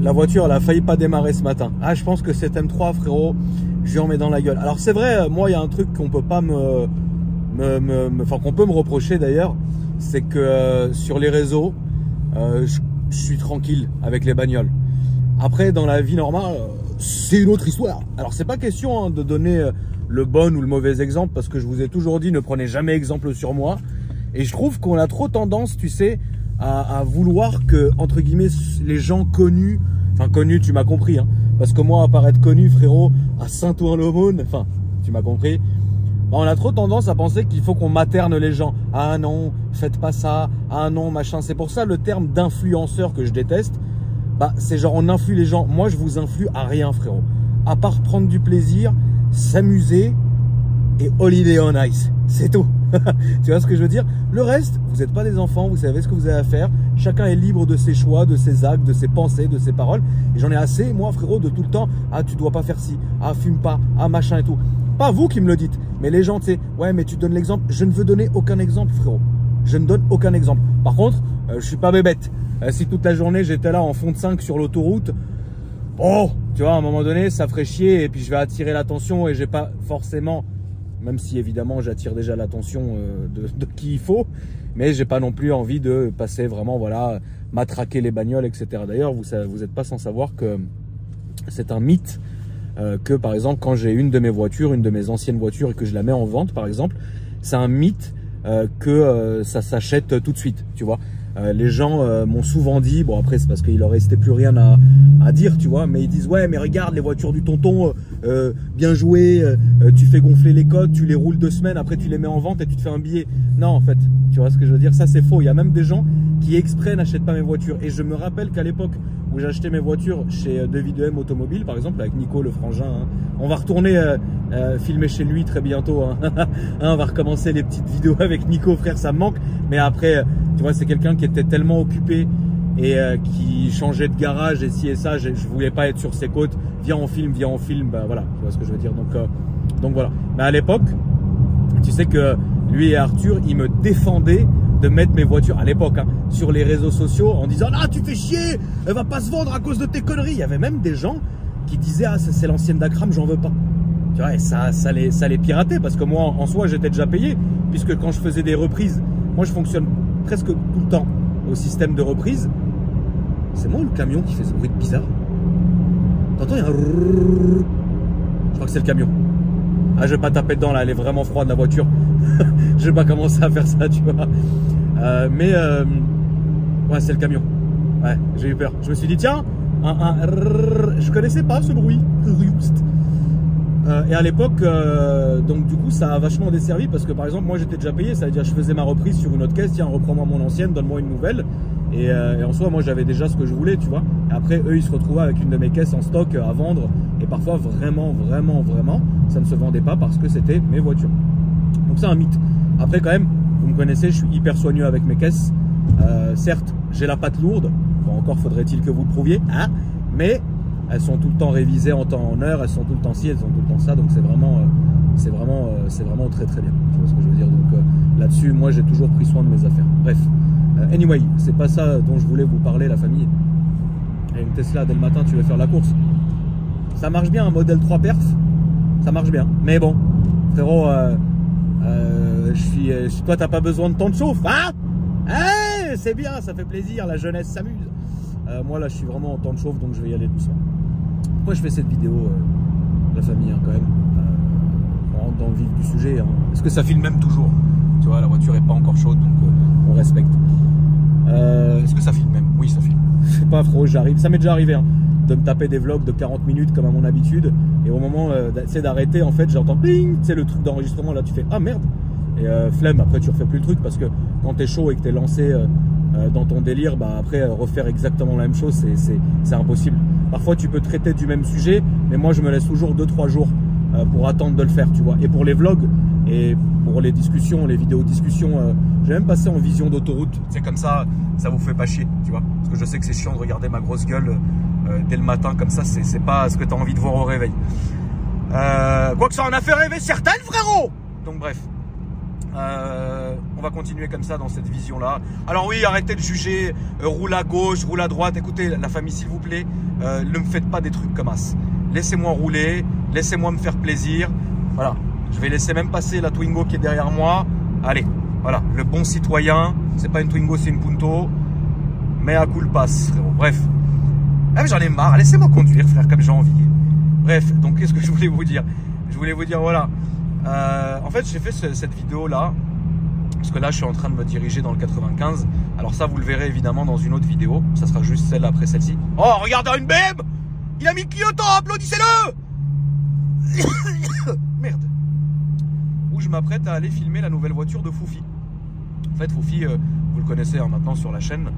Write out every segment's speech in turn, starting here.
la voiture, elle a failli pas démarrer ce matin. Ah, je pense que cet M3, frérot, je lui en mets dans la gueule. Alors, c'est vrai, moi, il y a un truc qu'on peut pas enfin, qu'on peut me reprocher d'ailleurs, c'est que sur les réseaux, je suis tranquille avec les bagnoles. Après, dans la vie normale, c'est une autre histoire. Alors, c'est pas question de donner le bon ou le mauvais exemple, parce que je vous ai toujours dit, ne prenez jamais exemple sur moi. Et je trouve qu'on a trop tendance, tu sais, à vouloir que, entre guillemets, les gens connus, enfin connus, tu m'as compris, hein, parce que moi, à paraître connu, frérot, à Saint-Ouen-l'Aumône, enfin, tu m'as compris, bah, on a trop tendance à penser qu'il faut qu'on materne les gens. Ah non, faites pas ça, ah non, machin. C'est pour ça le terme d'influenceur que je déteste, bah, c'est genre on influe les gens. Moi, je vous influe à rien, frérot, à part prendre du plaisir, s'amuser et holiday on ice, c'est tout. Tu vois ce que je veux dire? Le reste, vous n'êtes pas des enfants, vous savez ce que vous avez à faire. Chacun est libre de ses choix, de ses actes, de ses pensées, de ses paroles. Et j'en ai assez, moi, frérot, de tout le temps. Ah, tu dois pas faire ci, ah, fume pas, ah, machin et tout. Pas vous qui me le dites, mais les gens, tu sais, ouais, mais tu donnes l'exemple. Je ne veux donner aucun exemple, frérot. Je ne donne aucun exemple. Par contre, je suis pas bébête. Si toute la journée, j'étais là en fond de 5 sur l'autoroute, oh, tu vois, à un moment donné, ça ferait chier et puis je vais attirer l'attention et j'ai pas forcément... Même si évidemment j'attire déjà l'attention de qui il faut, mais j'ai pas non plus envie de passer vraiment, voilà, matraquer les bagnoles, etc. D'ailleurs, vous n'êtes pas sans savoir que c'est un mythe que, par exemple, quand j'ai une de mes voitures, une de mes anciennes voitures et que je la mets en vente, par exemple, c'est un mythe que ça s'achète tout de suite, tu vois. Les gens m'ont souvent dit, bon après c'est parce qu'il leur restait plus rien à dire, tu vois, mais ils disent ouais mais regarde les voitures du tonton, bien joué, tu fais gonfler les codes, tu les roules 2 semaines, après tu les mets en vente et tu te fais un billet. Non en fait, tu vois ce que je veux dire, ça c'est faux. Il y a même des gens qui exprès n'achètent pas mes voitures. Et je me rappelle qu'à l'époque où j'achetais mes voitures chez Devis2M Automobile, par exemple, avec Nico le frangin, hein, on va retourner filmer chez lui très bientôt, hein. On va recommencer les petites vidéos avec Nico, frère, ça me manque. Mais après, tu vois, c'est quelqu'un qui était tellement occupé et qui changeait de garage et ci et ça, je voulais pas être sur ses côtes. Viens on filme, bah voilà, tu vois ce que je veux dire. Donc voilà. Mais à l'époque, tu sais que lui et Arthur, ils me défendaient de mettre mes voitures à l'époque, hein, sur les réseaux sociaux en disant ah tu fais chier, elle va pas se vendre à cause de tes conneries. Il y avait même des gens qui disaient ah c'est l'ancienne d'Akram, j'en veux pas. Tu vois, et ça les piratait parce que moi en soi j'étais déjà payé, puisque quand je faisais des reprises, moi je fonctionne presque tout le temps au système de reprise. C'est moi le camion qui fait ce bruit bizarre. T'entends, il y a un... Je crois que c'est le camion. Ah, je vais pas taper dedans là, elle est vraiment froide la voiture. Je vais pas commencer à faire ça, tu vois. Ouais, c'est le camion. Ouais, j'ai eu peur. Je me suis dit tiens, je connaissais pas ce bruit. Et à l'époque, donc du coup, ça a vachement desservi parce que par exemple, moi j'étais déjà payé, ça veut dire je faisais ma reprise sur une autre caisse, tiens, reprends-moi mon ancienne, donne-moi une nouvelle. Et en soi, moi j'avais déjà ce que je voulais, tu vois. Et après, eux, ils se retrouvaient avec une de mes caisses en stock à vendre. Et parfois, vraiment, ça ne se vendait pas parce que c'était mes voitures. Donc c'est un mythe. Après, quand même, vous me connaissez, je suis hyper soigneux avec mes caisses. Certes, j'ai la patte lourde. Bon, encore faudrait-il que vous le prouviez, hein. Mais elles sont tout le temps révisées en temps en heure, elles sont tout le temps ci, elles sont tout le temps ça, donc c'est vraiment très très bien. Tu vois ce que je veux dire? Donc là-dessus, moi j'ai toujours pris soin de mes affaires. Bref, anyway, c'est pas ça dont je voulais vous parler, la famille. Et une Tesla dès le matin, tu vas faire la course. Ça marche bien, un modèle 3 perf, ça marche bien. Mais bon, frérot, toi t'as pas besoin de temps de chauffe, hein? Hey, c'est bien, ça fait plaisir, la jeunesse s'amuse. Moi là je suis vraiment en temps de chauffe, donc je vais y aller doucement. Pourquoi je fais cette vidéo, la famille, hein, quand même, on rentre dans le vif du sujet, hein. Est-ce que ça filme même toujours? Tu vois, la voiture est pas encore chaude, donc on respecte. Est-ce que ça filme même? Oui, ça filme. Je sais pas, frérot, j'arrive, ça m'est déjà arrivé, hein, de me taper des vlogs de 40 minutes comme à mon habitude, et au moment d'arrêter, en fait, j'entends ping, tu sais, le truc d'enregistrement, là tu fais ah merde, et flemme, après tu refais plus le truc, parce que quand t'es chaud et que t'es lancé dans ton délire, bah après refaire exactement la même chose, c'est impossible. Parfois tu peux traiter du même sujet, mais moi je me laisse toujours 2-3 jours pour attendre de le faire, tu vois. Et pour les vlogs et pour les discussions, les vidéos discussions, j'ai même passé en vision d'autoroute. C'est comme ça vous fait pas chier, tu vois. Parce que je sais que c'est chiant de regarder ma grosse gueule dès le matin comme ça, c'est pas ce que tu as envie de voir au réveil. Quoique ça en a fait rêver certaines, frérot. Donc bref. On va continuer comme ça dans cette vision-là. Alors oui, arrêtez de juger, roule à gauche, roule à droite. Écoutez, la famille, s'il vous plaît, ne me faites pas des trucs comme as. Laissez-moi rouler, laissez-moi me faire plaisir. Voilà, je vais laisser même passer la Twingo qui est derrière moi. Allez, voilà, le bon citoyen. C'est pas une Twingo, c'est une Punto. Mais à culpa, frérot. Bref, j'en ai marre. Laissez-moi conduire, frère, comme j'ai envie. Bref, donc qu'est-ce que je voulais vous dire? Je voulais vous dire, voilà. En fait, j'ai fait cette vidéo-là parce que là, je suis en train de me diriger dans le 95. Alors ça, vous le verrez évidemment dans une autre vidéo. Ça sera juste celle après celle-ci. Oh, regardez une BM! Il a mis Kyoto, applaudissez-le! Merde. Où je m'apprête à aller filmer la nouvelle voiture de Foufi. En fait, Foufi, vous le connaissez hein, maintenant sur la chaîne,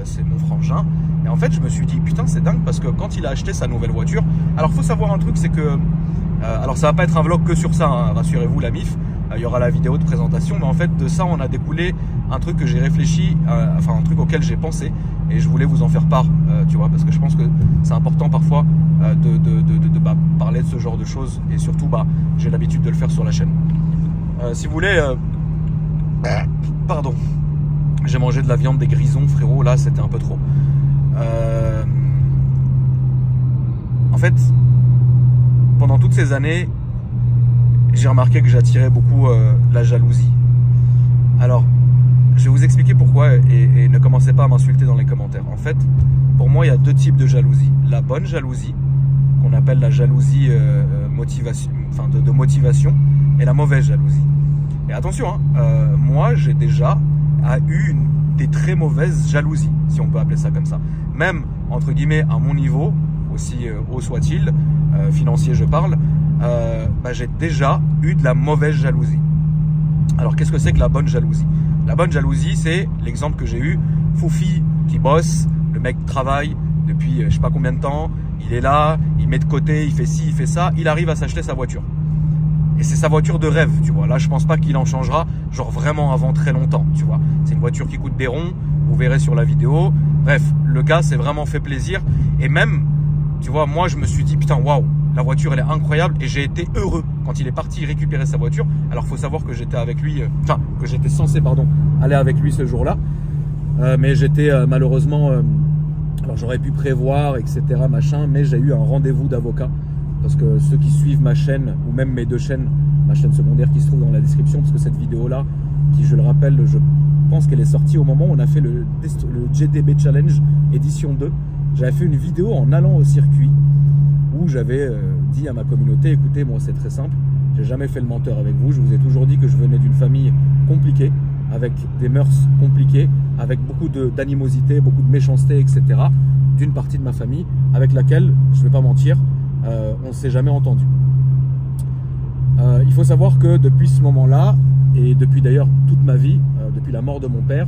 c'est mon frangin. Et en fait, je me suis dit, putain, c'est dingue parce que quand il a acheté sa nouvelle voiture, alors faut savoir un truc, c'est que alors ça va pas être un vlog que sur ça, hein, rassurez-vous la MIF, il y aura la vidéo de présentation, mais en fait de ça on a découlé un truc que j'ai réfléchi, enfin un truc auquel j'ai pensé et je voulais vous en faire part, tu vois, parce que je pense que c'est important parfois de parler de ce genre de choses et surtout j'ai l'habitude de le faire sur la chaîne. Si vous voulez, pardon, j'ai mangé de la viande des grisons frérot, là c'était un peu trop. En fait, pendant toutes ces années, j'ai remarqué que j'attirais beaucoup la jalousie. Alors, je vais vous expliquer pourquoi et ne commencez pas à m'insulter dans les commentaires. En fait, pour moi, il y a deux types de jalousie. La bonne jalousie, qu'on appelle la jalousie motivation, enfin de motivation, et la mauvaise jalousie. Et attention, hein, moi, j'ai déjà eu des très mauvaises jalousies, si on peut appeler ça comme ça. Même, entre guillemets, à mon niveau, aussi haut soit-il, financier je parle, j'ai déjà eu de la mauvaise jalousie. Alors qu'est-ce que c'est que la bonne jalousie? La bonne jalousie, c'est l'exemple que j'ai eu, Foufi qui bosse, le mec travaille depuis je sais pas combien de temps, il est là, il met de côté, il fait ci, il fait ça, il arrive à s'acheter sa voiture. Et c'est sa voiture de rêve, tu vois. Là, je pense pas qu'il en changera, genre vraiment avant très longtemps, tu vois. C'est une voiture qui coûte des ronds, vous verrez sur la vidéo. Bref, le gars s'est vraiment fait plaisir. Et même, tu vois, moi, je me suis dit, putain, waouh, la voiture, elle est incroyable. Et j'ai été heureux quand il est parti récupérer sa voiture. Alors, il faut savoir que j'étais avec lui, que j'étais censé, aller avec lui ce jour-là. Mais j'étais malheureusement, alors j'aurais pu prévoir, etc., machin, mais j'ai eu un rendez-vous d'avocat. Parce que ceux qui suivent ma chaîne, ou même mes deux chaînes, ma chaîne secondaire qui se trouve dans la description, parce que cette vidéo-là, qui je le rappelle, je pense qu'elle est sortie au moment où on a fait le GTB Challenge édition 2. J'avais fait une vidéo en allant au circuit, où j'avais dit à ma communauté, écoutez, moi c'est très simple, j'ai jamais fait le menteur avec vous, je vous ai toujours dit que je venais d'une famille compliquée, avec des mœurs compliquées, avec beaucoup d'animosité, beaucoup de méchanceté, etc. D'une partie de ma famille, avec laquelle, je ne vais pas mentir, on ne s'est jamais entendu. Il faut savoir que depuis ce moment-là, et depuis d'ailleurs toute ma vie, depuis la mort de mon père,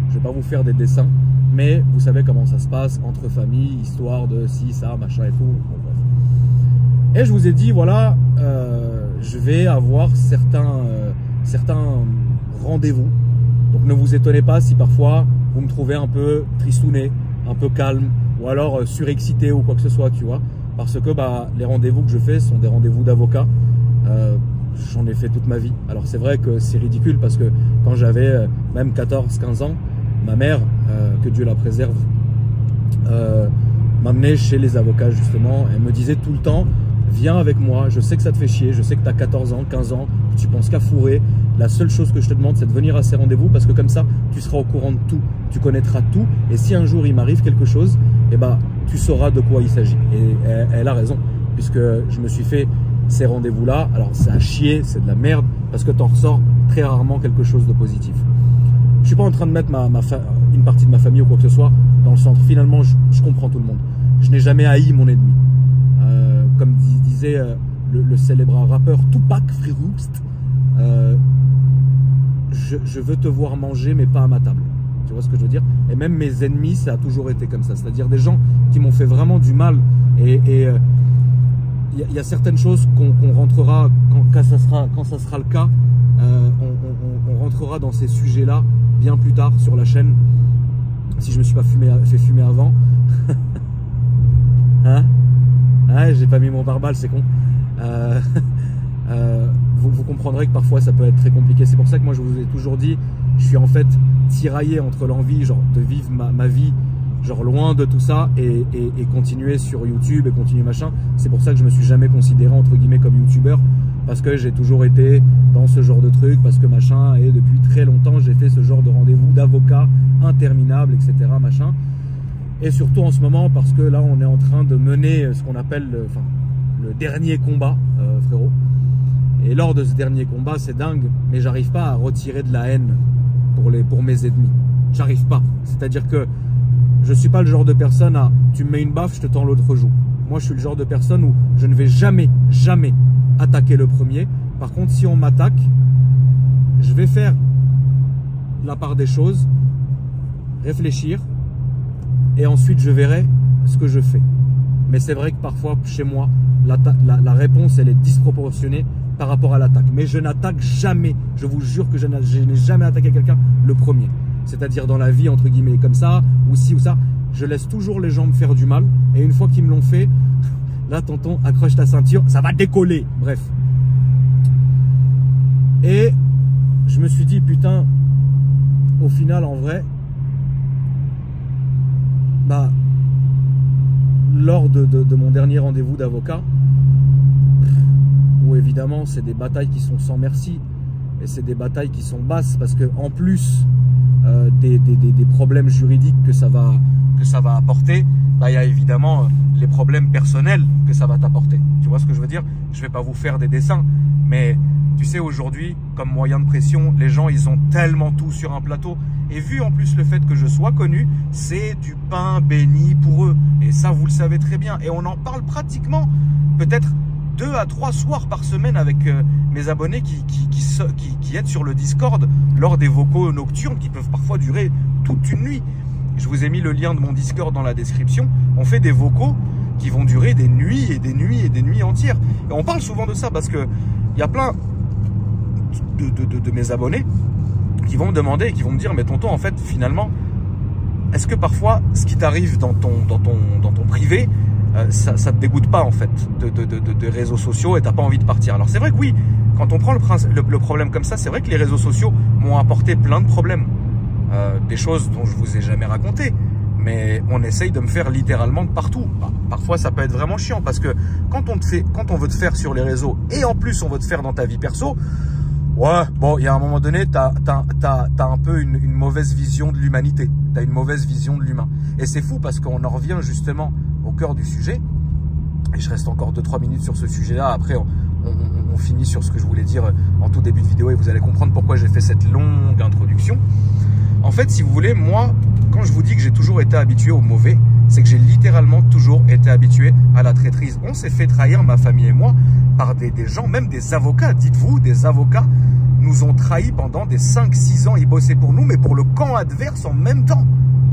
je ne vais pas vous faire des dessins, mais vous savez comment ça se passe entre familles, histoire de ci, ça, machin et tout. Bon, bref. Et je vous ai dit, voilà, je vais avoir certains rendez-vous. Donc ne vous étonnez pas si parfois vous me trouvez un peu tristouné, un peu calme, ou alors surexcité ou quoi que ce soit, tu vois. Parce que les rendez-vous que je fais sont des rendez-vous d'avocat. J'en ai fait toute ma vie. Alors c'est vrai que c'est ridicule parce que quand j'avais même 14-15 ans, ma mère, que Dieu la préserve, m'amenait chez les avocats justement. Elle me disait tout le temps, viens avec moi, je sais que ça te fait chier, je sais que tu as 14 ans, 15 ans, tu penses qu'à fourrer. La seule chose que je te demande, c'est de venir à ces rendez-vous parce que comme ça, tu seras au courant de tout, tu connaîtras tout. Et si un jour il m'arrive quelque chose, eh tu sauras de quoi il s'agit. Et elle a raison, puisque je me suis fait ces rendez-vous-là. Alors c'est à chier, c'est de la merde, parce que tu en ressors très rarement quelque chose de positif. Je suis pas en train de mettre une partie de ma famille ou quoi que ce soit dans le centre. Finalement, je comprends tout le monde. Je n'ai jamais haï mon ennemi. Comme disait le célèbre rappeur Tupac Free-Roobst, je veux te voir manger, mais pas à ma table. Tu vois ce que je veux dire? Et même mes ennemis, ça a toujours été comme ça. C'est-à-dire des gens qui m'ont fait vraiment du mal. Et il y a certaines choses qu'on rentrera, quand ça sera le cas, on rentrera dans ces sujets-là bien plus tard sur la chaîne. Si je me suis pas fait fumer avant. Hein? Ah, j'ai pas mis mon pare-balles, c'est con. Vous comprendrez que parfois ça peut être très compliqué. C'est pour ça que moi je vous ai toujours dit, je suis en fait tiraillé entre l'envie genre de vivre ma vie genre loin de tout ça et continuer sur YouTube et continuer machin. C'est pour ça que je me suis jamais considéré entre guillemets comme youtubeur, parce que j'ai toujours été dans ce genre de truc, parce que machin, et depuis très longtemps j'ai fait ce genre de rendez-vous d'avocat interminable, etc. machin. Et surtout en ce moment parce que là on est en train de mener ce qu'on appelle le dernier combat, frérot. Et lors de ce dernier combat, c'est dingue, mais j'arrive pas à retirer de la haine pour mes ennemis. J'arrive pas. C'est-à-dire que je suis pas le genre de personne à tu me mets une baffe, je te tends l'autre joue. Moi je suis le genre de personne où je ne vais jamais attaquer le premier. Par contre, si on m'attaque, je vais faire la part des choses, réfléchir, et ensuite je verrai ce que je fais. Mais c'est vrai que parfois chez moi, la réponse elle est disproportionnée par rapport à l'attaque. Mais je n'attaque jamais, je vous jure que je n'ai jamais attaqué quelqu'un le premier. C'est-à-dire dans la vie, entre guillemets, comme ça, ou ci ou ça, je laisse toujours les gens me faire du mal. Et une fois qu'ils me l'ont fait, là tonton, accroche ta ceinture, ça va décoller. Bref. Et je me suis dit, putain, au final, en vrai, bah, lors de mon dernier rendez-vous d'avocat, où évidemment c'est des batailles qui sont sans merci, et c'est des batailles qui sont basses, parce que en plus des problèmes juridiques que ça va apporter, bah, il y a évidemment les problèmes personnels que ça va t'apporter. Tu vois ce que je veux dire? Je vais pas vous faire des dessins, mais tu sais, aujourd'hui, comme moyen de pression, les gens, ils ont tellement tout sur un plateau. Et vu en plus le fait que je sois connu, c'est du pain béni pour eux. Et ça, vous le savez très bien. Et on en parle pratiquement peut-être 2 à 3 soirs par semaine avec mes abonnés qui aident sur le Discord lors des vocaux nocturnes qui peuvent parfois durer toute une nuit. Je vous ai mis le lien de mon Discord dans la description. On fait des vocaux qui vont durer des nuits et des nuits et des nuits entières. Et on parle souvent de ça parce que il y a plein de mes abonnés qui vont me demander et qui vont me dire, mais tonton, en fait, finalement, est-ce que parfois, ce qui t'arrive dans ton privé, ça te dégoûte pas, en fait, de réseaux sociaux et t'as pas envie de partir? Alors, c'est vrai que oui, quand on prend le problème comme ça, c'est vrai que les réseaux sociaux m'ont apporté plein de problèmes. Des choses dont je vous ai jamais raconté. Mais on essaye de me faire littéralement de partout. Bah, parfois, ça peut être vraiment chiant parce que quand on veut te faire sur les réseaux et en plus on veut te faire dans ta vie perso, ouais, bon, il y a un moment donné, t'as un peu une mauvaise vision de l'humanité. T'as une mauvaise vision de l'humain. Et c'est fou parce qu'on en revient justement au cœur du sujet. Et je reste encore 2-3 minutes sur ce sujet-là. Après, on finit sur ce que je voulais dire en tout début de vidéo et vous allez comprendre pourquoi j'ai fait cette longue introduction. En fait, si vous voulez, moi, quand je vous dis que j'ai toujours été habitué au mauvais, c'est que j'ai littéralement toujours été habitué à la traîtrise. On s'est fait trahir, ma famille et moi, par des gens, même des avocats. Dites-vous, des avocats nous ont trahis pendant des 5-6 ans. Ils bossaient pour nous, mais pour le camp adverse en même temps.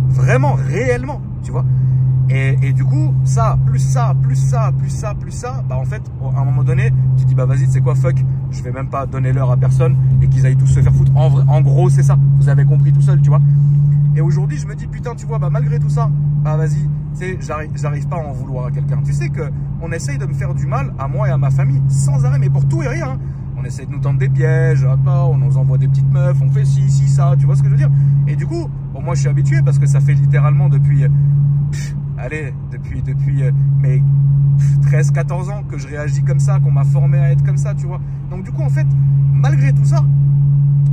Vraiment, réellement, tu vois. Et du coup, ça, plus ça, bah en fait, à un moment donné, tu te dis, bah vas-y, c'est quoi, fuck, je vais même pas donner l'heure à personne et qu'ils aillent tous se faire foutre. En gros, c'est ça. Vous avez compris tout seul, tu vois. Et aujourd'hui, je me dis, putain, tu vois, bah malgré tout ça, bah vas-y, tu sais, j'arrive pas à en vouloir à quelqu'un. Tu sais qu'on essaye de me faire du mal à moi et à ma famille sans arrêt, mais pour tout et rien. Hein. On essaye de nous tendre des pièges, on nous envoie des petites meufs, on fait ci, ça, tu vois ce que je veux dire. Et du coup, bon, moi je suis habitué parce que ça fait littéralement depuis mes 13-14 ans que je réagis comme ça, qu'on m'a formé à être comme ça, tu vois. Donc du coup, en fait, malgré tout ça,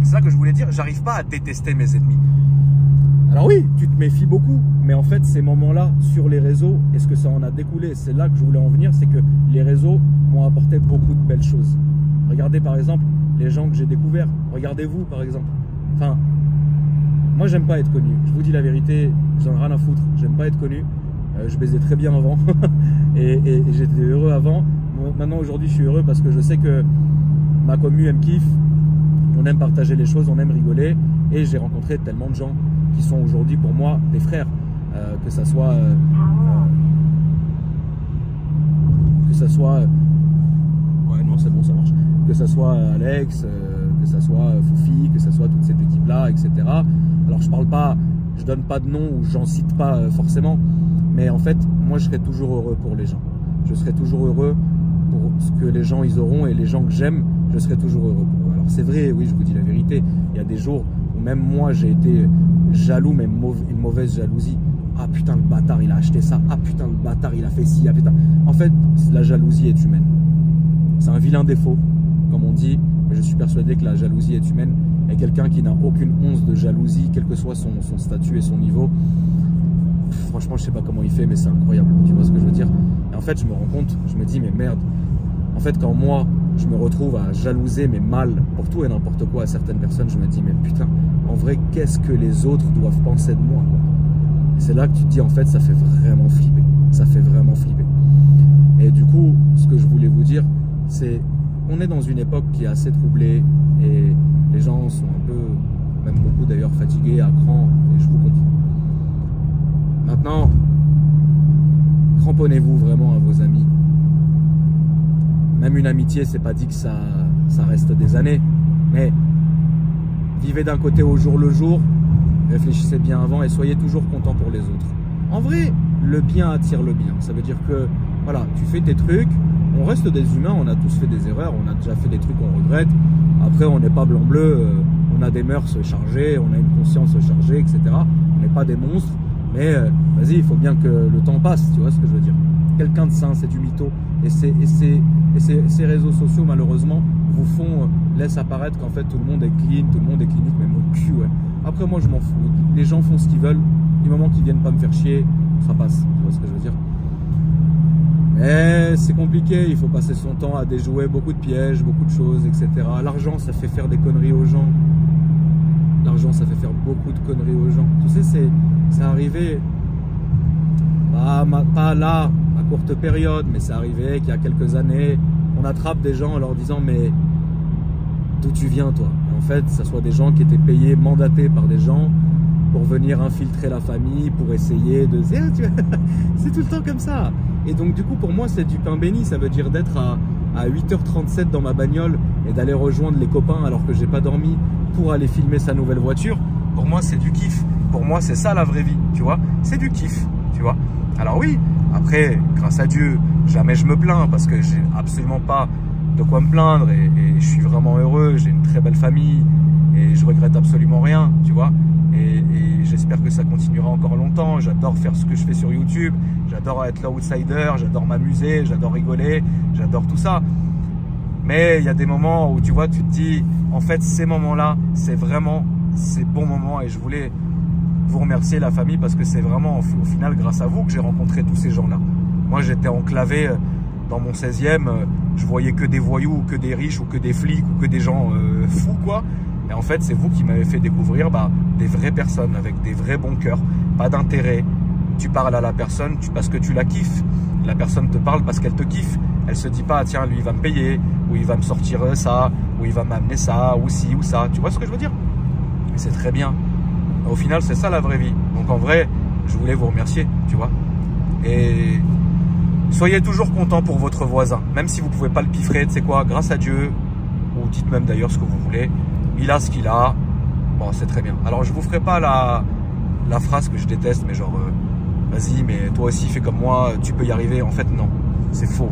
c'est ça que je voulais dire, j'arrive pas à détester mes ennemis. Alors oui, tu te méfies beaucoup, mais en fait, ces moments-là, sur les réseaux, et ce que ça en a découlé, c'est là que je voulais en venir, c'est que les réseaux m'ont apporté beaucoup de belles choses. Regardez par exemple les gens que j'ai découverts. Regardez-vous par exemple. Enfin, moi j'aime pas être connu. Je vous dis la vérité, j'en ai rien à foutre. J'aime pas être connu. Je baisais très bien avant et j'étais heureux avant. Maintenant aujourd'hui je suis heureux parce que je sais que ma commu elle me kiffe. On aime partager les choses, on aime rigoler. Et j'ai rencontré tellement de gens qui sont aujourd'hui pour moi des frères. Que ça soit ouais non c'est bon ça marche. Que ça soit Alex, que ça soit Foufi, que ça soit toute cette équipe-là, etc. Alors je parle pas, je donne pas de nom ou j'en cite pas forcément, mais en fait, moi je serai toujours heureux pour les gens. Je serai toujours heureux pour ce que les gens ils auront et les gens que j'aime, je serai toujours heureux pour eux. Alors c'est vrai, oui, je vous dis la vérité, il y a des jours où même moi j'ai été jaloux, mais une mauvaise jalousie. Ah putain, le bâtard il a acheté ça, ah putain le bâtard il a fait ci, ah putain. En fait, la jalousie est humaine. C'est un vilain défaut, comme on dit, mais je suis persuadé que la jalousie est humaine. Et quelqu'un qui n'a aucune once de jalousie, quel que soit son statut et son niveau, franchement je sais pas comment il fait, mais c'est incroyable, tu vois ce que je veux dire. Et en fait je me rends compte, je me dis mais merde, en fait quand moi je me retrouve à jalouser mais mal pour tout et n'importe quoi à certaines personnes, je me dis mais putain, en vrai qu'est-ce que les autres doivent penser de moi quoi. Et c'est là que tu te dis en fait ça fait vraiment flipper, ça fait vraiment flipper. Et du coup ce que je voulais vous dire c'est, on est dans une époque qui est assez troublée et les gens sont un peu, même beaucoup d'ailleurs fatigués, à cran, et je vous comprends. Maintenant, cramponnez-vous vraiment à vos amis. Même une amitié, c'est pas dit que ça reste des années, mais vivez d'un côté au jour le jour, réfléchissez bien avant et soyez toujours content pour les autres. En vrai, le bien attire le bien. Ça veut dire que, voilà, tu fais tes trucs, on reste des humains, on a tous fait des erreurs, on a déjà fait des trucs qu'on regrette. Après, on n'est pas blanc-bleu, on a des mœurs chargées, on a une conscience chargée, etc. On n'est pas des monstres, mais vas-y, il faut bien que le temps passe, tu vois ce que je veux dire. Quelqu'un de sain, c'est du mytho. Et ces réseaux sociaux, malheureusement, vous font, laissent apparaître qu'en fait, tout le monde est clean, tout le monde est clinique, mais mon cul, ouais. Après, moi, je m'en fous. Les gens font ce qu'ils veulent. Du moment qu'ils viennent pas me faire chier, ça passe, tu vois ce que je veux dire. Mais c'est compliqué, il faut passer son temps à déjouer beaucoup de pièges, beaucoup de choses, etc. L'argent, ça fait faire des conneries aux gens. L'argent, ça fait faire beaucoup de conneries aux gens. Tu sais, c'est arrivé, pas là, à courte période, mais c'est arrivé qu'il y a quelques années, on attrape des gens en leur disant « mais d'où tu viens toi ?» Et en fait, ça soit des gens qui étaient payés, mandatés par des gens pour venir infiltrer la famille, pour essayer de... C'est tout le temps comme ça. Et donc du coup pour moi c'est du pain béni, ça veut dire d'être à 8h37 dans ma bagnole et d'aller rejoindre les copains alors que j'ai pas dormi pour aller filmer sa nouvelle voiture. Pour moi c'est du kiff, pour moi c'est ça la vraie vie, tu vois, c'est du kiff, tu vois. Alors oui, après grâce à Dieu, jamais je me plains parce que j'ai absolument pas de quoi me plaindre et je suis vraiment heureux, j'ai une très belle famille et je regrette absolument rien, tu vois. Et j'espère que ça continuera encore longtemps. J'adore faire ce que je fais sur YouTube, j'adore être l'outsider, j'adore m'amuser, j'adore rigoler, j'adore tout ça. Mais il y a des moments où tu vois, tu te dis, en fait ces moments-là, c'est vraiment ces bons moments et je voulais vous remercier la famille parce que c'est vraiment au final grâce à vous que j'ai rencontré tous ces gens-là. Moi j'étais enclavé dans mon 16e, je voyais que des voyous, ou que des riches, ou que des flics, ou que des gens fous quoi. Et en fait, c'est vous qui m'avez fait découvrir des vraies personnes avec des vrais bons cœurs, pas d'intérêt. Tu parles à la personne parce que tu la kiffes. La personne te parle parce qu'elle te kiffe. Elle se dit pas, tiens, lui, il va me payer, ou il va me sortir ça, ou il va m'amener ça, ou ci, ou ça. Tu vois ce que je veux dire? Et c'est très bien. Au final, c'est ça la vraie vie. Donc en vrai, je voulais vous remercier, tu vois. Et soyez toujours content pour votre voisin. Même si vous pouvez pas le piffrer, tu sais quoi, grâce à Dieu, ou dites même d'ailleurs ce que vous voulez. Il a ce qu'il a, bon c'est très bien. Alors je vous ferai pas la phrase que je déteste, mais genre vas-y mais toi aussi fais comme moi, tu peux y arriver. En fait non, c'est faux,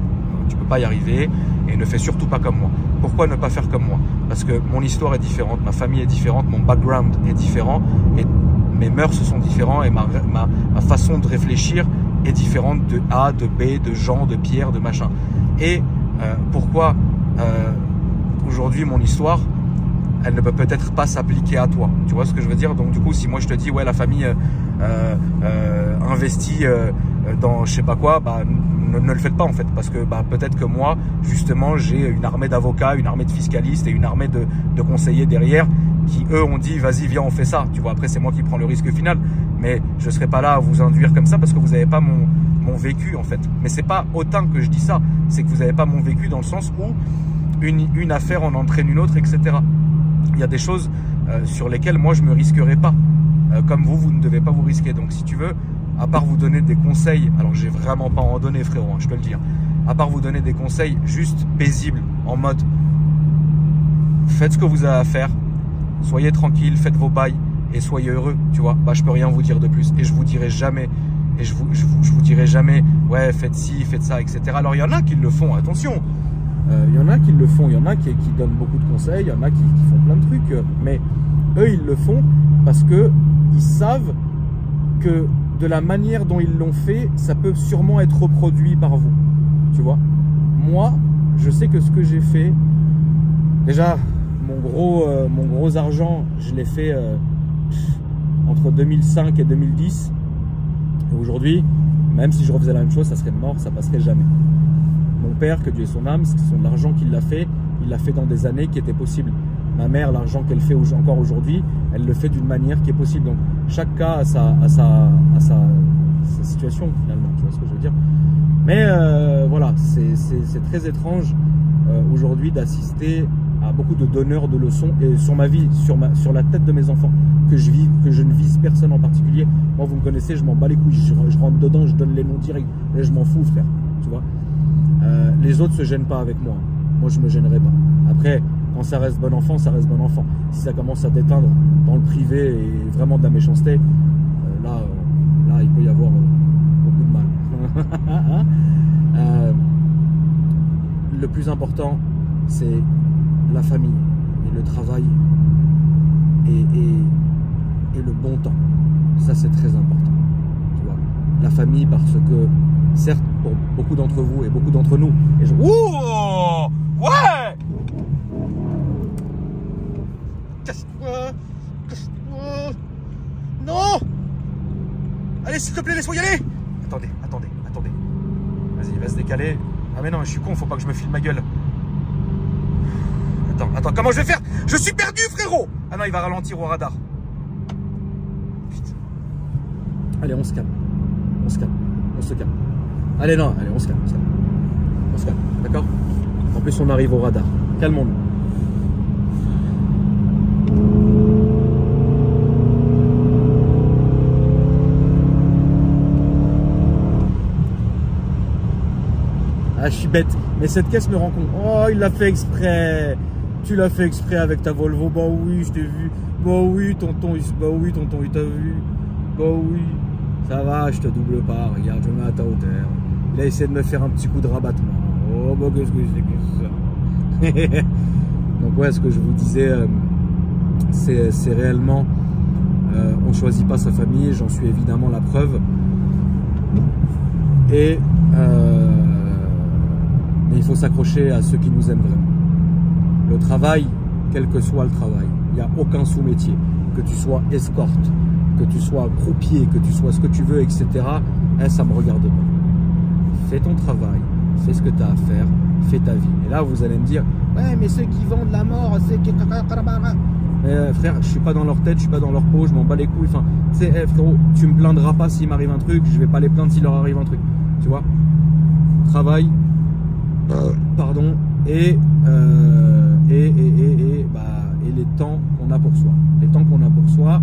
tu peux pas y arriver et ne fais surtout pas comme moi. Pourquoi ne pas faire comme moi? Parce que mon histoire est différente, ma famille est différente, mon background est différent et mes mœurs sont différentes et ma façon de réfléchir est différente de A, de B, de Jean, de Pierre, de machin. Et pourquoi aujourd'hui mon histoire elle ne peut peut-être pas s'appliquer à toi. Tu vois ce que je veux dire? Donc du coup, si moi je te dis, ouais, la famille investit dans je sais pas quoi, ne le faites pas en fait. Parce que peut-être que moi, justement, j'ai une armée d'avocats, une armée de fiscalistes et une armée de conseillers derrière qui, eux, ont dit, vas-y, viens, on fait ça. Tu vois, après, c'est moi qui prends le risque final. Mais je ne serai pas là à vous induire comme ça parce que vous n'avez pas mon vécu en fait. Mais c'est pas autant que je dis ça, c'est que vous n'avez pas mon vécu dans le sens où une affaire en entraîne une autre, etc. Il y a des choses sur lesquelles moi je me risquerai pas. Comme vous ne devez pas vous risquer. Donc si tu veux, à part vous donner des conseils, alors j'ai vraiment pas à en donner frérot, hein, je te le dis. À part vous donner des conseils juste paisibles, en mode faites ce que vous avez à faire, soyez tranquille, faites vos bails et soyez heureux, tu vois. Je peux rien vous dire de plus et je vous dirai jamais. Et je vous dirai jamais, ouais, faites ci, faites ça, etc. Alors il y en a qui le font, attention. Il y en a qui le font, il y en a qui donnent beaucoup de conseils, il y en a qui font plein de trucs, mais eux ils le font parce que ils savent que de la manière dont ils l'ont fait, ça peut sûrement être reproduit par vous, tu vois. Moi, je sais que ce que j'ai fait, déjà mon gros argent, je l'ai fait entre 2005 et 2010, et aujourd'hui, même si je refaisais la même chose, ça serait mort, ça passerait jamais. Mon père, que Dieu ait son âme, c'est l'argent qu'il l'a fait, il l'a fait dans des années qui étaient possibles. Ma mère, l'argent qu'elle fait encore aujourd'hui, elle le fait d'une manière qui est possible. Donc chaque cas a sa situation finalement, tu vois ce que je veux dire. Mais voilà, c'est très étrange aujourd'hui d'assister à beaucoup de donneurs de leçons et sur ma vie, sur la tête de mes enfants, que je ne vise personne en particulier. Moi, vous me connaissez, je m'en bats les couilles, je rentre dedans, je donne les noms directs, mais je m'en fous, frère, tu vois. Les autres se gênent pas avec moi. Moi, je me gênerai pas. Après, quand ça reste bon enfant, ça reste bon enfant. Si ça commence à déteindre dans le privé et vraiment de la méchanceté, là, il peut y avoir beaucoup de mal. Le plus important, c'est la famille et le travail et le bon temps. Ça, c'est très important. Tu vois, la famille, parce que certes, pour beaucoup d'entre vous et beaucoup d'entre nous, et je... Ouh, ouais, casse-toi, casse-toi, non, allez, s'il te plaît, laisse-moi y aller. Attendez. Vas-y, va se décaler. Ah mais non, je suis con, faut pas que je me filme ma gueule. Attends, comment je vais faire? Je suis perdu, frérot. Ah non, il va ralentir au radar. Putain. Allez, on se calme. On se calme. Allez, on se calme. D'accord? En plus, on arrive au radar. Calmons-nous. Ah, je suis bête. Mais cette caisse me rend compte. Oh, il l'a fait exprès. Tu l'as fait exprès avec ta Volvo. Bah oui, je t'ai vu. Bah oui, tonton, il t'a vu. Bah oui. Ça va, je te double pas. Regarde, je me mets à ta hauteur. Il a essayé de me faire un petit coup de rabattement. Oh, bah qu'est-ce que c'est que ça? Donc ouais, ce que je vous disais, c'est réellement... on ne choisit pas sa famille. J'en suis évidemment la preuve. Et... mais il faut s'accrocher à ceux qui nous aiment vraiment. Le travail, quel que soit le travail, il n'y a aucun sous-métier. Que tu sois escorte, que tu sois croupier, que tu sois ce que tu veux, etc. Ça me regarde pas. Fais ton travail, fais ce que tu as à faire, fais ta vie. Et là, vous allez me dire, ouais, mais ceux qui vendent la mort, c'est... Mais frère, je suis pas dans leur tête, je suis pas dans leur peau, je m'en bats les couilles. Enfin, tu sais, frérot, tu me plaindras pas s'il m'arrive un truc, je vais pas les plaindre s'il leur arrive un truc. Tu vois, travail, pardon, et les temps qu'on a pour soi. Les temps qu'on a pour soi,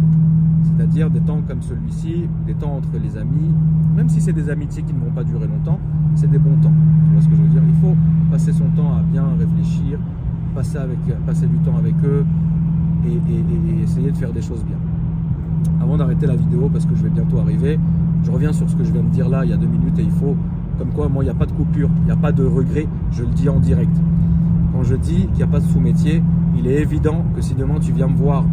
c'est-à-dire des temps comme celui-ci, des temps entre les amis, même si c'est des amitiés qui ne vont pas durer longtemps, c'est des bons temps. Tu vois ce que je veux dire? Il faut passer son temps à bien réfléchir, passer du temps avec eux et essayer de faire des choses bien. Avant d'arrêter la vidéo, parce que je vais bientôt arriver, je reviens sur ce que je viens de dire là, il y a 2 minutes, et il faut, comme quoi, moi, il n'y a pas de coupure, il n'y a pas de regret, je le dis en direct. Quand je dis qu'il n'y a pas de sous-métier, il est évident que si demain tu viens me voir,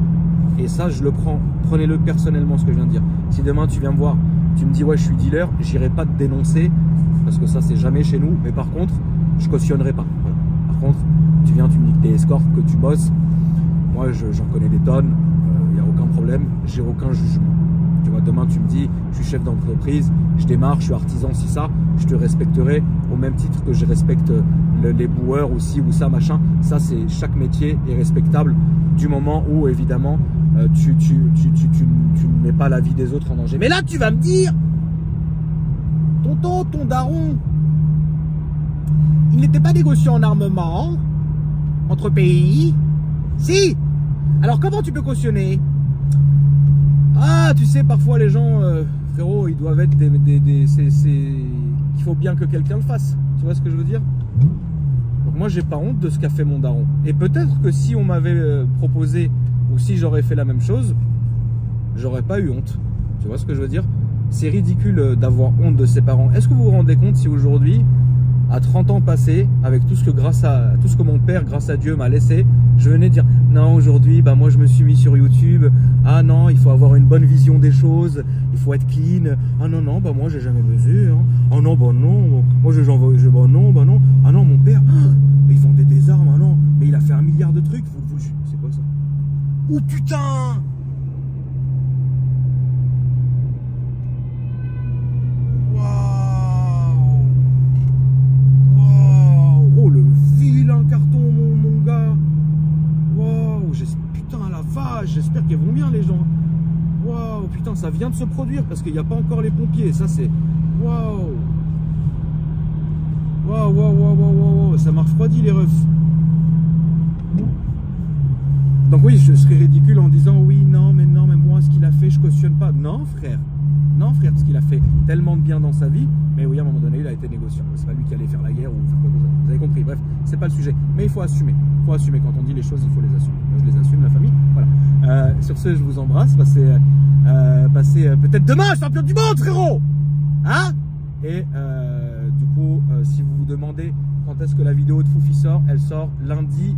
et ça je le prends, prenez-le personnellement ce que je viens de dire, si demain tu viens me voir, tu me dis ouais je suis dealer, j'irai pas te dénoncer, parce que ça c'est jamais chez nous, mais par contre, je cautionnerai pas. Voilà. Par contre, tu viens, tu me dis que tu es escorte, que tu bosses, moi j'en connais des tonnes, il n'y a aucun problème, j'ai aucun jugement. Tu vois, demain tu me dis, je suis chef d'entreprise, je démarre, je suis artisan, si ça, je te respecterai au même titre que je respecte les boueurs ou ci ou ça, machin. Ça, c'est chaque métier est respectable du moment où, évidemment, tu ne mets pas la vie des autres en danger. Mais là, tu vas me dire, tonton, ton daron, il n'était pas négocié en armement entre pays? Si. Alors, comment tu peux cautionner? Ah, tu sais, parfois les gens, frérot, ils doivent être il faut bien que quelqu'un le fasse. Tu vois ce que je veux dire? Donc moi, j'ai pas honte de ce qu'a fait mon daron. Et peut-être que si on m'avait proposé, ou si j'aurais fait la même chose, j'aurais pas eu honte. Tu vois ce que je veux dire? C'est ridicule d'avoir honte de ses parents. Est-ce que vous vous rendez compte si aujourd'hui, à 30 ans passés, avec tout ce que mon père, grâce à Dieu, m'a laissé, je venais dire non, aujourd'hui, bah moi je me suis mis sur YouTube. Ah non, il faut avoir une bonne vision des choses, il faut être clean. Ah non, non, bah moi j'ai jamais baisé. Hein. Oh non, bah non, moi bah non, bah non. Ah non, mon père, il vendait des armes, ah non, mais il a fait 1 milliard de trucs. C'est quoi ça? Oh putain! J'espère qu'ils vont bien les gens. Waouh, putain, ça vient de se produire parce qu'il n'y a pas encore les pompiers. Ça c'est waouh. Waouh, waouh, waouh, waouh, waouh, ça m'a refroidi les refs. Donc oui, je serais ridicule en disant oui, non, mais moi ce qu'il a fait, je cautionne pas. Non frère, parce qu'il a fait tellement de bien dans sa vie. Mais oui, à un moment donné, il a été négociant. C'est pas lui qui allait faire la guerre ou faire quoi que ce soit. Vous avez compris. Bref, c'est pas le sujet. Mais il faut assumer. Il faut assumer quand on dit les choses, il faut les assumer. Moi, je les assume, la famille. Voilà. Sur ce, je vous embrasse. Passez peut-être demain, champion du monde, frérot. Hein? Et du coup, si vous vous demandez quand est-ce que la vidéo de Foufi sort, elle sort lundi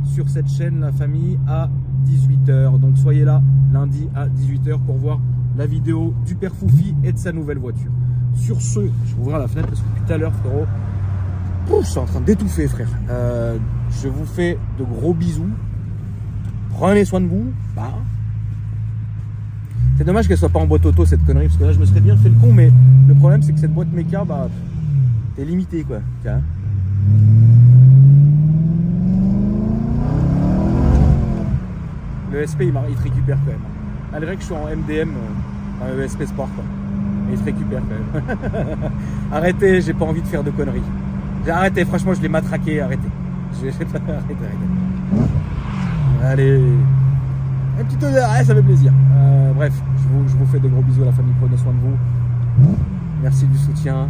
sur cette chaîne, la famille, à 18 h. Donc soyez là lundi à 18 h pour voir la vidéo du père Foufi et de sa nouvelle voiture. Sur ce, je vais ouvrir la fenêtre parce que depuis tout à l'heure, frérot, je suis en train d'étouffer, frère. Je vous fais de gros bisous. Prenez soin de vous. Bah. C'est dommage qu'elle soit pas en boîte auto, cette connerie, parce que là, je me serais bien fait le con, mais le problème, c'est que cette boîte méca, bah, t'es limité, quoi. Tiens. Le SP, il te récupère quand même. Malgré que je suis en MDM, le SP Sport, quoi. Mais il te récupère quand même. Arrêtez, j'ai pas envie de faire de conneries. Arrêtez, franchement, je l'ai matraqué, arrêtez. Arrêtez. Allez. Un petit honneur, ça fait plaisir. Bref, je vous fais de gros bisous à la famille, prenez soin de vous. Merci du soutien.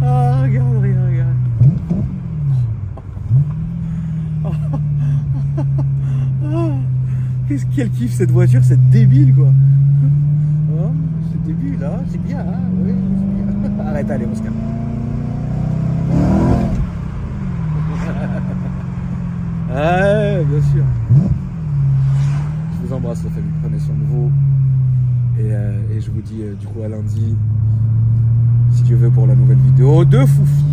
Ah, regarde. Qu'est-ce qu'elle kiffe cette voiture, c'est débile quoi. Oh, c'est débile, hein, c'est bien, hein, oui, c'est bien. Arrête, allez, on se calme. Ouais, bien sûr. Je vous embrasse la famille, prenez soin de vous. Et je vous dis du coup à lundi, si Dieu veut, pour la nouvelle vidéo de Foufi.